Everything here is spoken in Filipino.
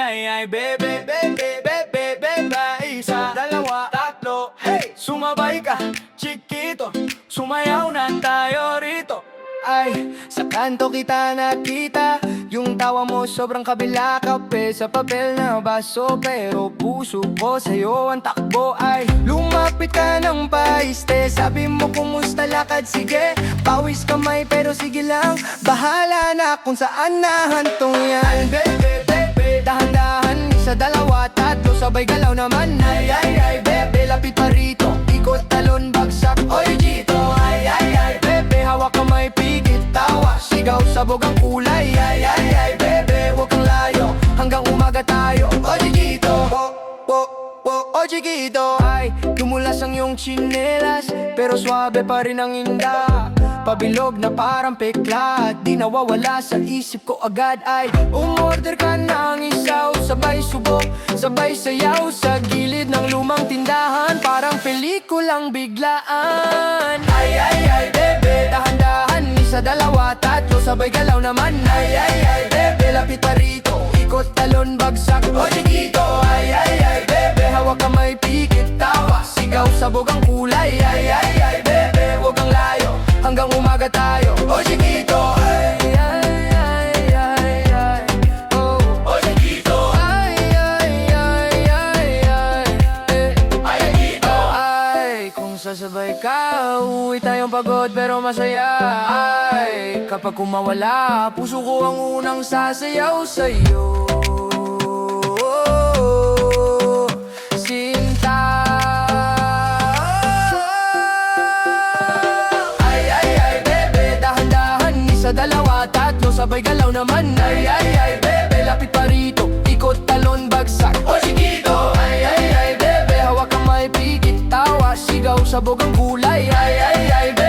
ay, bebe, bebe, bebe, bebe. Isa, dalawa, tatlo, hey! Sumabay ka, chiquito, sumayaw na tayo rito. Ay, sa kanto kita nakita, yung tawa mo sobrang kabila, kape sa papel na baso, pero puso ko sa'yo ang takbo. Ay, lumapit ka ng paiste, sabi mo kumusta lakad, sige. Pawis kamay pero sige lang, bahala na kung saan nahantong yan. Bebe, bebe, dahan-dahan, isa, dalawa, tatlo, sabay galaw naman. Ay, ay, ay, bebe, lapit pa rito, ikot, talon, bagsak, oy, dito. Ay, ay, ay, bebe, hawak kamay, pigit, tawa, sigaw, sabog ang kulay. Ay, ay, ay, bebe, huwag kang layo, hanggang umaga tayo. O, chiquito, o, chiquito. Ay, dumulas ang iyong tsinelas, pero swabe pa rin ang inda. Pabilog na parang pekla, di nawawala sa isip ko agad. Ay, umorder ka ng isaw, sabay subok, sabay sayaw sa gilid ng lumang tindahan, parang pelikulang biglaan. Ay, ay, ay, bebe, dahan-dahan, isa, dalawa, tatlo, sabay galaw naman. Ay, ay, ay, bebe, lapit pa rito, ikot, talon, bagsak, o, chiquito. Ay, ay, ay, bebe, hawak kamay, pikit, tawa, sigaw, sabog ang kulay. Ay, ay, ay, bebe, huwag kang layo, hanggang umaga tayo. O, chiquito. Ay, ay, ay, ay, ay, oh. O, chiquito. Ay, ay, ay, ay, ay, eh. Ay, chiquito. Ay, kung sasabay ka, uwi tayong pagod pero masaya. Ay, kapag kumawala, puso ko ang unang sasayaw sa'yo. Sinta. Sa dalawa, tatlo, sabay galaw naman. Ay, ay, ay, bebe, lapit pa rito, ikot, talon, bagsak, o, chiquito. Ay, ay, ay, bebe, hawak kamay, pigit, tawa, sigaw, sabog ang kulay. Ay, ay, ay, bebe,